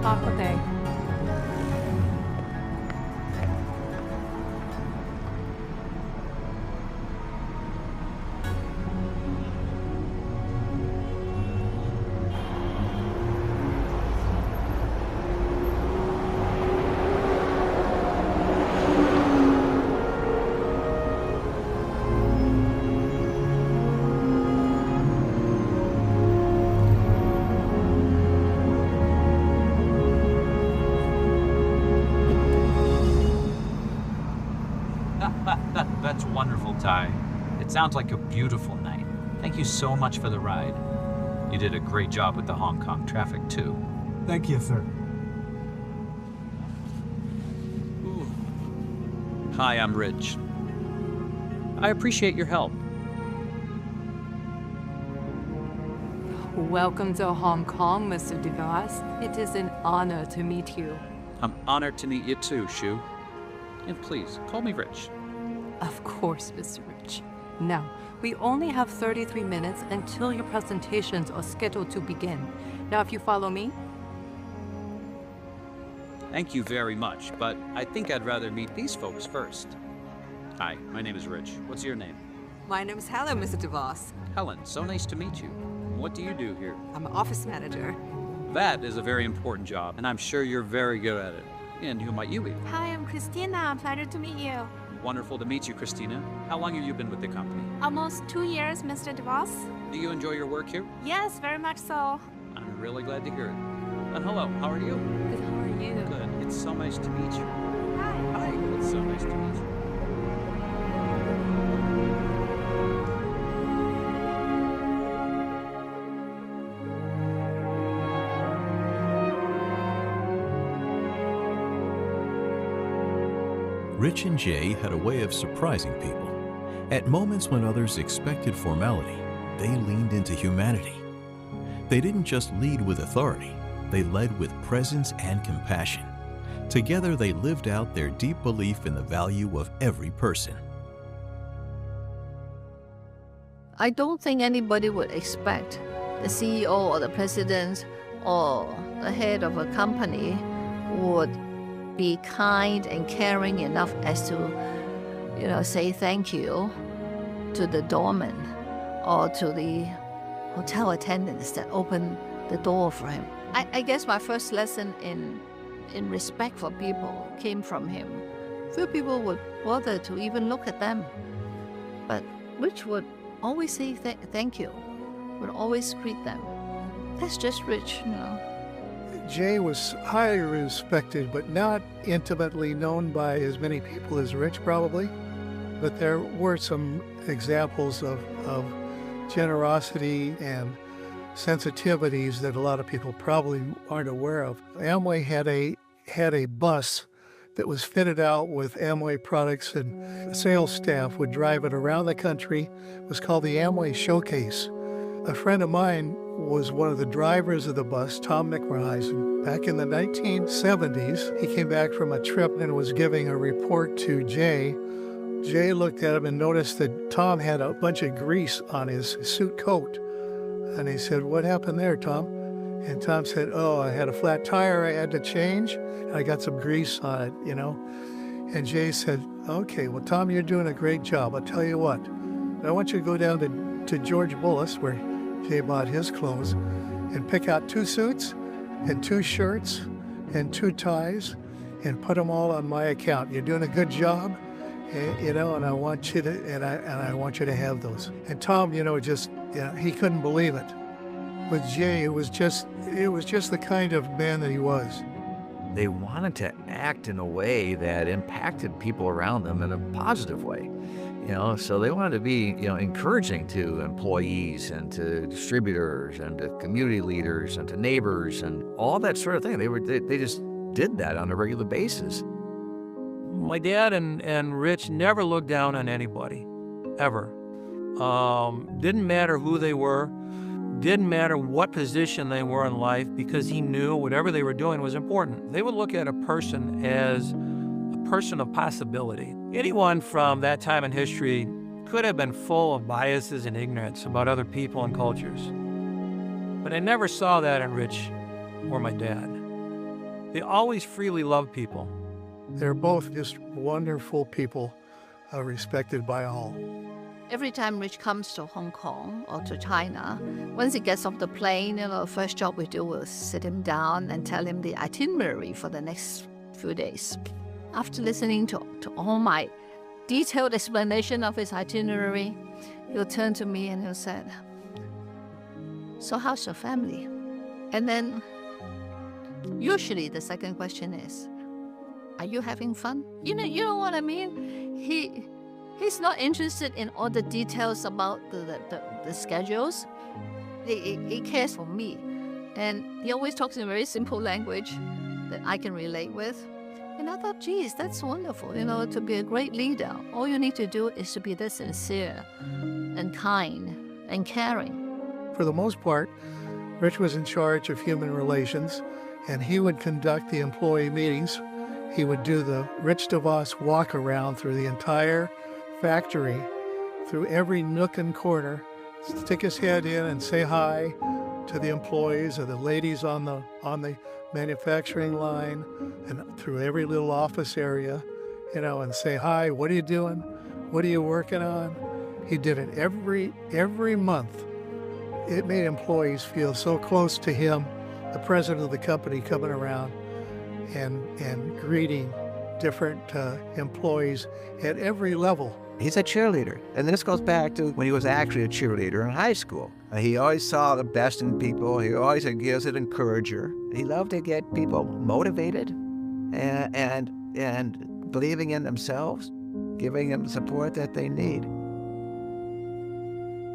Taco Day. That's wonderful, Ty. It sounds like a beautiful night. Thank you so much for the ride. You did a great job with the Hong Kong traffic, too. Thank you, sir. Hi, I'm Rich. I appreciate your help. Welcome to Hong Kong, Mr. DeVos. It is an honor to meet you. I'm honored to meet you too, Shu. And please, call me Rich. Of course, Mr. Rich. Now, we only have 33 minutes until your presentations are scheduled to begin. Now, if you follow me. Thank you very much, but I think I'd rather meet these folks first. Hi, my name is Rich. What's your name? My name's Helen, Mr. DeVos. Helen, so nice to meet you. What do you do here? I'm an office manager. That is a very important job, and I'm sure you're very good at it. And who might you be? Hi, I'm Christina. Pleasure to meet you. Wonderful to meet you, Christina. How long have you been with the company? Almost 2 years, Mr. DeVos. Do you enjoy your work here? Yes, very much so. I'm really glad to hear it. And hello, how are you? Good, how are you? Good. It's so nice to meet you. Hi. Hi, it's so nice to meet you. Rich and Jay had a way of surprising people. At moments when others expected formality, they leaned into humanity. They didn't just lead with authority, they led with presence and compassion. Together, they lived out their deep belief in the value of every person. I don't think anybody would expect the CEO or the president or the head of a company would be kind and caring enough as to, say thank you to the doorman or to the hotel attendants that opened the door for him. I guess my first lesson in respect for people came from him. Few people would bother to even look at them, but Rich would always say thank you, would always greet them. That's just Rich, Jay was highly respected, but not intimately known by as many people as Rich, probably. But there were some examples of generosity and sensitivities that a lot of people probably aren't aware of. Amway had a bus that was fitted out with Amway products, and the sales staff would drive it around the country. It was called the Amway Showcase. A friend of mine was one of the drivers of the bus, Tom McMarheisen. Back in the 1970s, he came back from a trip and was giving a report to Jay. Jay looked at him and noticed that Tom had a bunch of grease on his suit coat. And he said, "What happened there, Tom?" And Tom said, "Oh, I had a flat tire I had to change. And I got some grease on it, And Jay said, "Okay, well, Tom, you're doing a great job. I'll tell you what. I want you to go down to George Bullis, where Jay bought his clothes, and pick out 2 suits and 2 shirts and 2 ties and put them all on my account. You're doing a good job, and I want you to I want you to have those." And Tom, he couldn't believe it. With Jay, it was just the kind of man that he was. They wanted to act in a way that impacted people around them in a positive way. So they wanted to be, encouraging to employees and to distributors and to community leaders and to neighbors and all that sort of thing. They just did that on a regular basis. My dad and Rich never looked down on anybody, ever. Didn't matter who they were, didn't matter what position they were in life, because he knew whatever they were doing was important. They would look at a person as a person of possibility. Anyone from that time in history could have been full of biases and ignorance about other people and cultures. But I never saw that in Rich or my dad. They always freely loved people. They're both just wonderful people, respected by all. Every time Rich comes to Hong Kong or to China, once he gets off the plane, the first job we do is sit him down and tell him the itinerary for the next few days. After listening to all my detailed explanation of his itinerary, he'll turn to me and he'll say, "So how's your family?" And then usually the second question is, "Are you having fun?" You know what I mean? He's not interested in all the details about the schedules. He cares for me. And he always talks in very simple language that I can relate with. And I thought, geez, that's wonderful. To be a great leader, all you need to do is to be this sincere and kind and caring. For the most part, Rich was in charge of human relations, and he would conduct the employee meetings. He would do the Rich DeVos walk around through the entire factory, through every nook and corner, stick his head in and say hi to the employees or the ladies on the manufacturing line, and through every little office area, and say hi. What are you doing? What are you working on? He did it every month. It made employees feel so close to him, the president of the company, coming around and greeting different employees at every level. He's a cheerleader. And this goes back to when he was actually a cheerleader in high school. He always saw the best in people. He always was an encourager. He loved to get people motivated and believing in themselves, giving them the support that they need.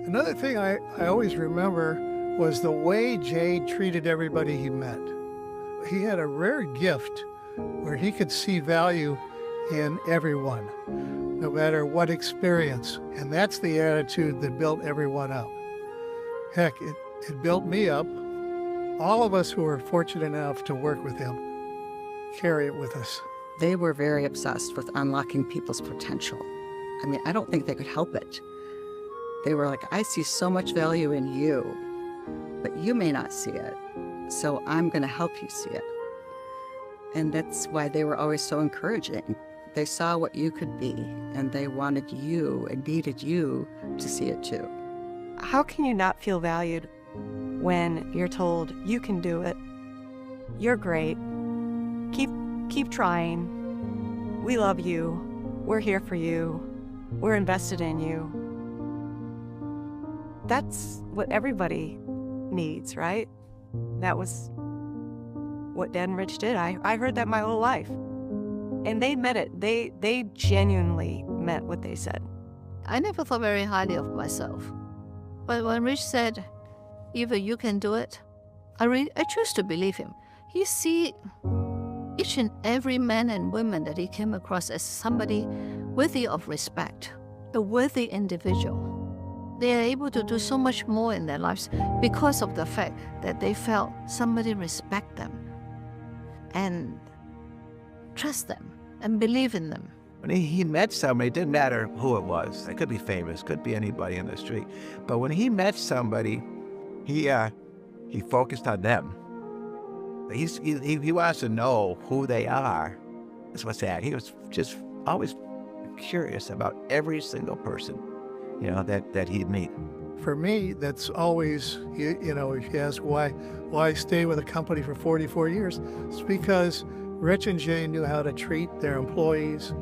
Another thing I always remember was the way Jay treated everybody he met. He had a rare gift where he could see value in everyone, no matter what experience. And that's the attitude that built everyone up. Heck, it built me up. All of us who were fortunate enough to work with him carry it with us. They were very obsessed with unlocking people's potential. I mean, I don't think they could help it. They were like, "I see so much value in you, but you may not see it, so I'm going to help you see it." And that's why they were always so encouraging. They saw what you could be, and they wanted you and needed you to see it too. How can you not feel valued when you're told you can do it? You're great. Keep trying. We love you. We're here for you. We're invested in you. That's what everybody needs, right? That was what Dad and Rich did. I heard that my whole life. And they meant it. They genuinely meant what they said. I never thought very highly of myself. But when Rich said, "Eva, you can do it," I choose to believe him. He see each and every man and woman that he came across as somebody worthy of respect, a worthy individual. They are able to do so much more in their lives because of the fact that they felt somebody respect them and trust them and believe in them. When he met somebody, it didn't matter who it was. It could be famous, could be anybody in the street. But when he met somebody, he focused on them. He wants to know who they are. That's what's that. He was just always curious about every single person, that he'd meet. For me, that's always, if you ask why stay with a company for 44 years, it's because Rich and Jay knew how to treat their employees.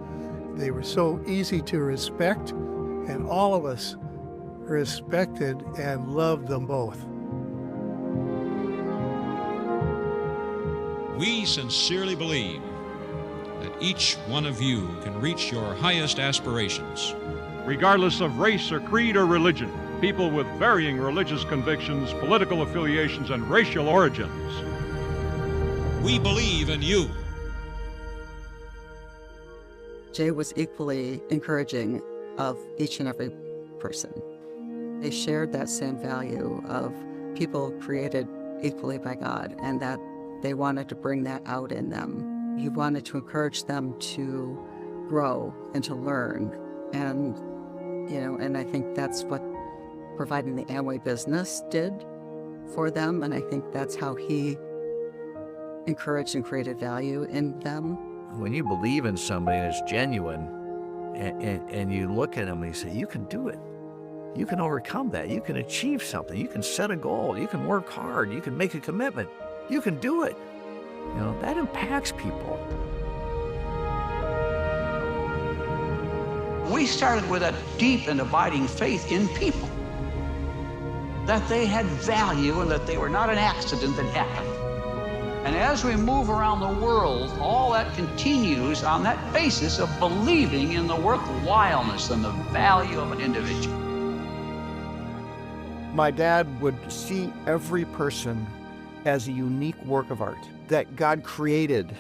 They were so easy to respect, and all of us respected and loved them both. We sincerely believe that each one of you can reach your highest aspirations. Regardless of race or creed or religion, people with varying religious convictions, political affiliations, and racial origins. We believe in you. Jay was equally encouraging of each and every person. They shared that same value of people created equally by God, and that they wanted to bring that out in them. He wanted to encourage them to grow and to learn. And I think that's what providing the Amway business did. for them, and I think that's how he encouraged and created value in them. When you believe in somebody and it's genuine, and you look at them and you say, you can do it. You can overcome that. You can achieve something. You can set a goal. You can work hard. You can make a commitment. You can do it. You know, that impacts people. We started with a deep and abiding faith in people, that they had value and that they were not an accident that happened. And as we move around the world, all that continues on that basis of believing in the worthwhileness and the value of an individual. My dad would see every person as a unique work of art, that God created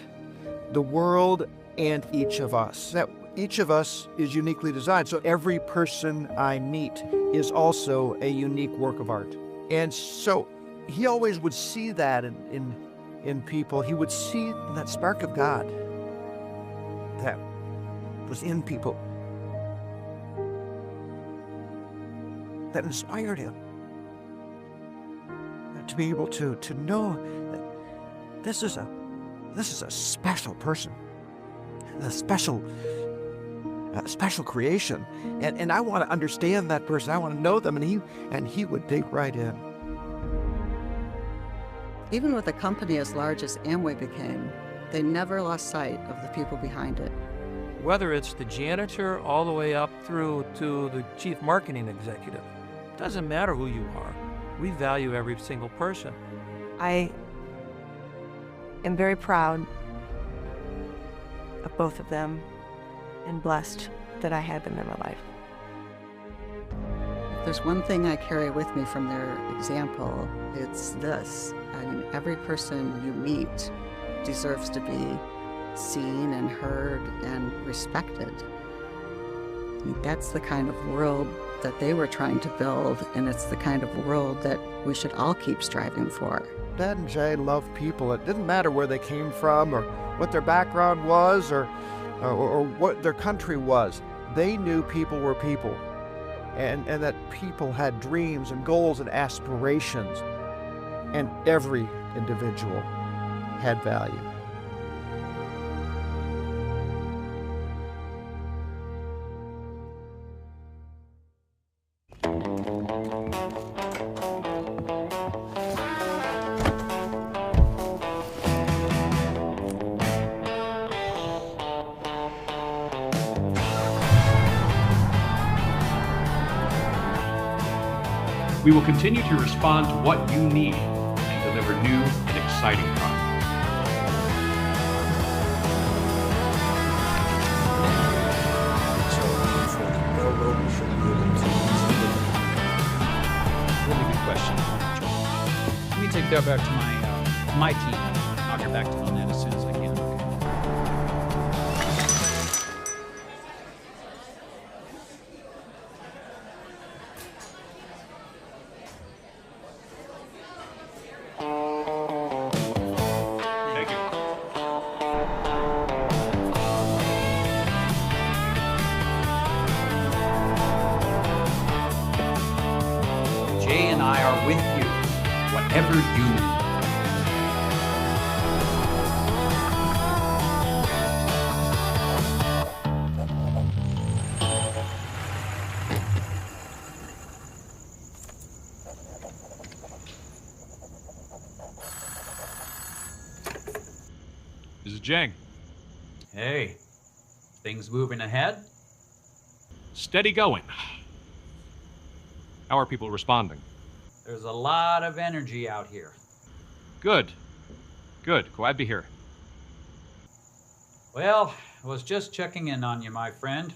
the world and each of us, that each of us is uniquely designed. So every person I meet is also a unique work of art. And so he always would see that in people. He would see that spark of God that was in people, that inspired him to be able to know that this is a special person, a special creation, and I want to understand that person. I want to know them, and he would dig right in. Even with a company as large as Amway became, they never lost sight of the people behind it. Whether it's the janitor all the way up through to the chief marketing executive, doesn't matter who you are. We value every single person. I am very proud of both of them and blessed that I had them in my life. If there's one thing I carry with me from their example, it's this. I mean, every person you meet deserves to be seen and heard and respected. I mean, that's the kind of world that they were trying to build, and it's the kind of world that we should all keep striving for. Dad and Jay loved people. It didn't matter where they came from or what their background was or what their country was. They knew people were people, and that people had dreams and goals and aspirations, and every individual had value. We will continue to respond to what you need and deliver new and exciting products. Really good question. Let me take that back to my team. I'll get back to you on that as soon as I can. Thank you. Jay and I are with you, whatever you need. This is Jang. Hey, things moving ahead? Steady going. How are people responding? There's a lot of energy out here. Good. Good. Glad to hear. Well, I was just checking in on you, my friend.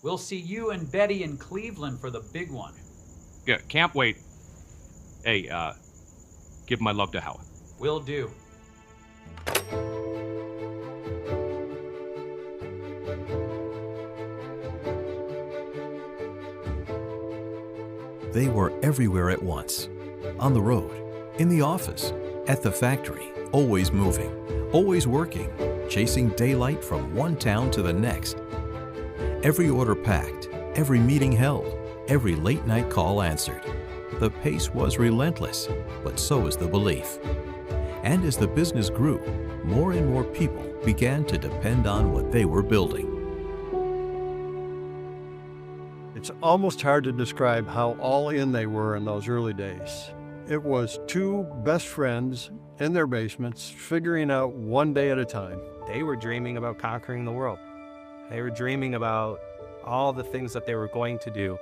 We'll see you and Betty in Cleveland for the big one. Yeah, can't wait. Hey, give my love to Howard. Will do. They were everywhere at once. On the road, in the office, at the factory, always moving, always working, chasing daylight from one town to the next. Every order packed, every meeting held, every late night call answered. The pace was relentless, but so was the belief. And as the business grew, more and more people began to depend on what they were building. It's almost hard to describe how all in they were in those early days. It was two best friends in their basements figuring out one day at a time. They were dreaming about conquering the world. They were dreaming about all the things that they were going to do.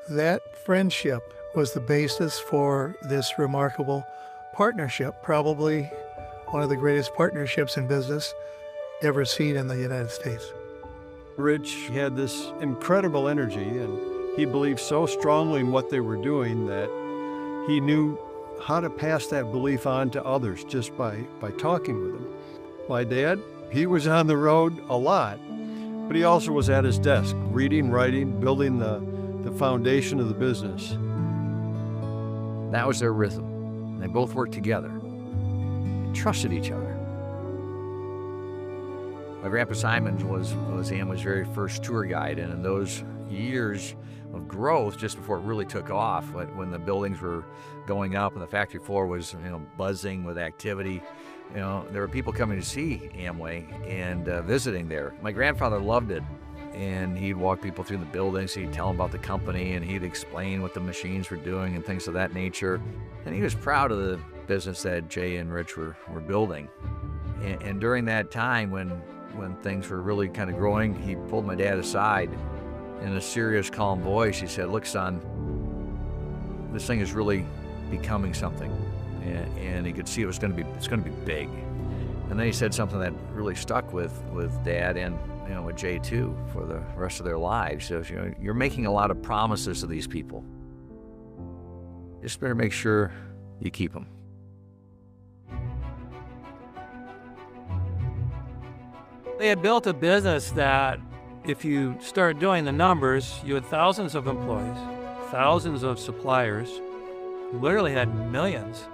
That friendship was the basis for this remarkable partnership, probably one of the greatest partnerships in business ever seen in the United States. Rich had this incredible energy, and he believed so strongly in what they were doing that he knew how to pass that belief on to others just by talking with them. My dad, he was on the road a lot, but he also was at his desk, reading, writing, building the foundation of the business. That was their rhythm. They both worked together. They trusted each other. My grandpa Simon was Amway's very first tour guide, and in those years of growth, just before it really took off, when the buildings were going up and the factory floor was, buzzing with activity, there were people coming to see Amway and visiting there. My grandfather loved it, and he'd walk people through the buildings. He'd tell them about the company, and he'd explain what the machines were doing and things of that nature. And he was proud of the business that Jay and Rich were building. And during that time, when things were really kind of growing, he pulled my dad aside in a serious, calm voice. He said, "Look, son, this thing is really becoming something," and he could see it's going to be big. And then he said something that really stuck with Dad and with Jay too for the rest of their lives. So you're making a lot of promises to these people. Just better make sure you keep them. They had built a business that, if you start doing the numbers, you had thousands of employees, thousands of suppliers, you literally had millions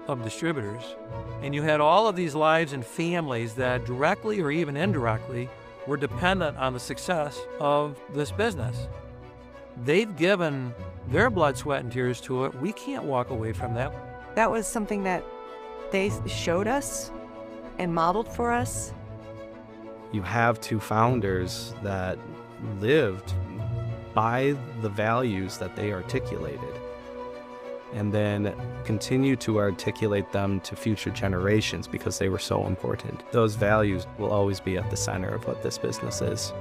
of distributors, and you had all of these lives and families that directly or even indirectly were dependent on the success of this business. They've given their blood, sweat, and tears to it. We can't walk away from that. That was something that they showed us and modeled for us. You have two founders that lived by the values that they articulated, and then continue to articulate them to future generations because they were so important. Those values will always be at the center of what this business is.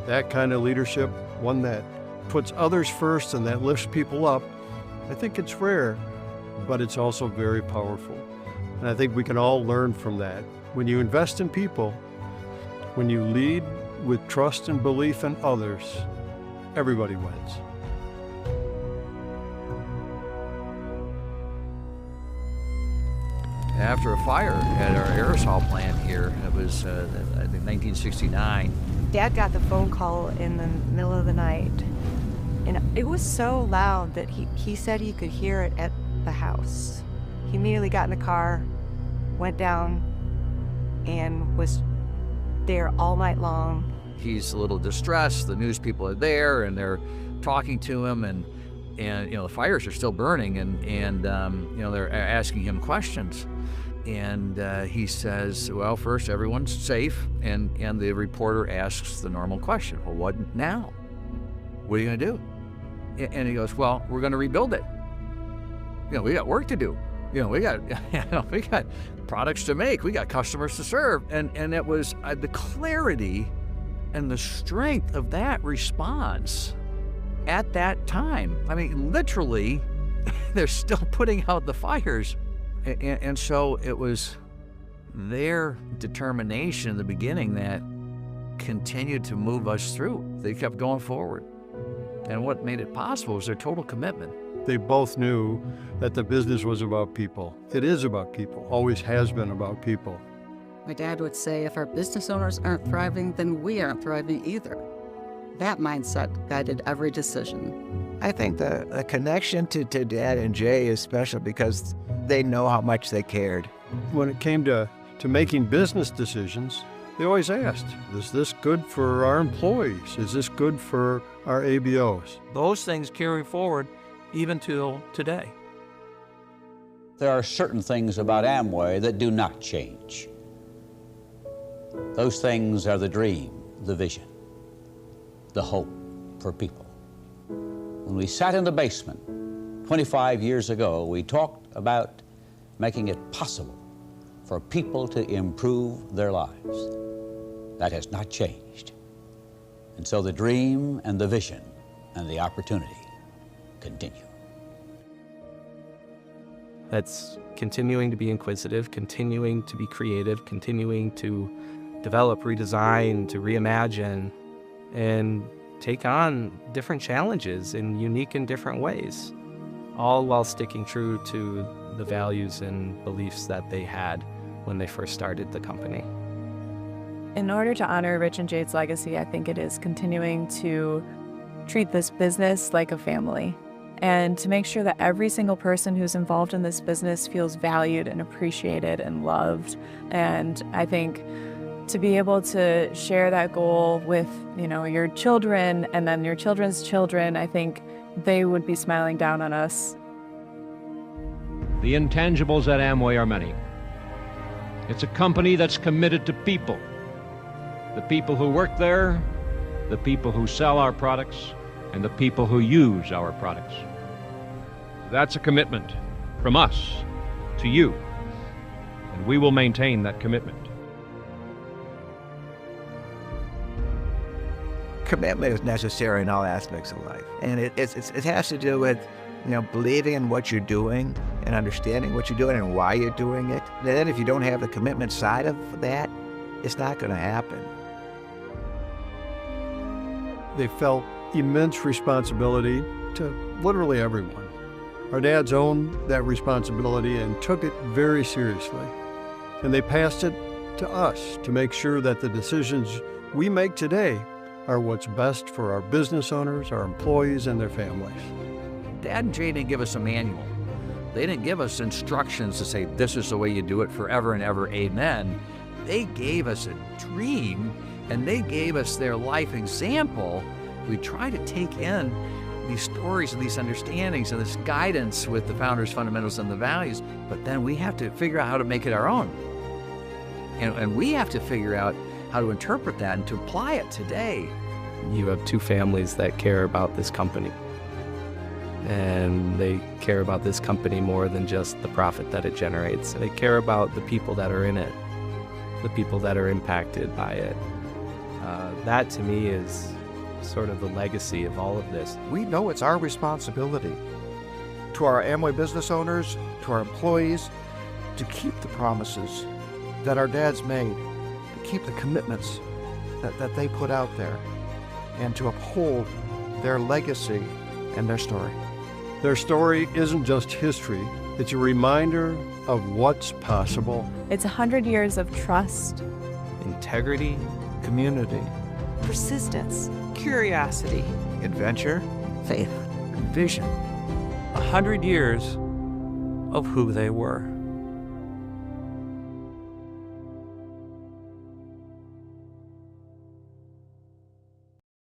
That kind of leadership, one that puts others first and that lifts people up, I think it's rare, but it's also very powerful. And I think we can all learn from that. When you invest in people, when you lead with trust and belief in others, everybody wins. After a fire at our aerosol plant here, it was, I think, 1969. Dad got the phone call in the middle of the night, and it was so loud that he said he could hear it at the house. He immediately got in the car, went down, and was there all night long. He's a little distressed. The news people are there, and they're talking to him, and the fires are still burning, and they're asking him questions. And he says, "Well, first, everyone's safe," and the reporter asks the normal question, "Well, what now? What are you going to do?" And he goes, "Well, we're going to rebuild it. We got work to do. We got products to make. We got customers to serve." And it was the clarity and the strength of that response at that time. I mean, literally, they're still putting out the fires. And so it was their determination in the beginning that continued to move us through. They kept going forward. And what made it possible was their total commitment. They both knew that the business was about people. It is about people, always has been about people. My dad would say, if our business owners aren't thriving, then we aren't thriving either. That mindset guided every decision. I think the connection to Dad and Jay is special because they know how much they cared. When it came to making business decisions, they always asked, is this good for our employees? Is this good for our ABOs? Those things carry forward even till today. There are certain things about Amway that do not change. Those things are the dream, the vision, the hope for people. When we sat in the basement 25 years ago, we talked about making it possible for people to improve their lives. That has not changed. And so the dream and the vision and the opportunity continue. That's continuing to be inquisitive, continuing to be creative, continuing to develop, redesign, to reimagine, and take on different challenges in unique and different ways, all while sticking true to the values and beliefs that they had when they first started the company. In order to honor Rich and Jade's legacy, I think it is continuing to treat this business like a family and to make sure that every single person who's involved in this business feels valued and appreciated and loved. And I think to be able to share that goal with, your children and then your children's children, I think they would be smiling down on us. The intangibles at Amway are many. It's a company that's committed to people. The people who work there, the people who sell our products, and the people who use our products. That's a commitment from us to you, and we will maintain that commitment. Commitment is necessary in all aspects of life, and it has to do with believing in what you're doing and understanding what you're doing and why you're doing it. And then if you don't have the commitment side of that, it's not going to happen. They felt immense responsibility to literally everyone. Our dads owned that responsibility and took it very seriously. And they passed it to us to make sure that the decisions we make today are what's best for our business owners, our employees, and their families. Dad and Jay didn't give us a manual. They didn't give us instructions to say, this is the way you do it forever and ever, amen. They gave us a dream, and they gave us their life example. We try to take in these stories and these understandings and this guidance with the founders' fundamentals and the values, but then we have to figure out how to make it our own. And we have to figure out how to interpret that and to apply it today. You have two families that care about this company. And they care about this company more than just the profit that it generates. They care about the people that are in it, the people that are impacted by it. That to me is sort of the legacy of all of this. We know it's our responsibility to our Amway business owners, to our employees, to keep the promises that our dads made, to keep the commitments that they put out there, and to uphold their legacy and their story. Their story isn't just history, it's a reminder of what's possible. It's 100 years of trust, integrity, community, persistence, curiosity, adventure, faith, vision. 100 years of who they were.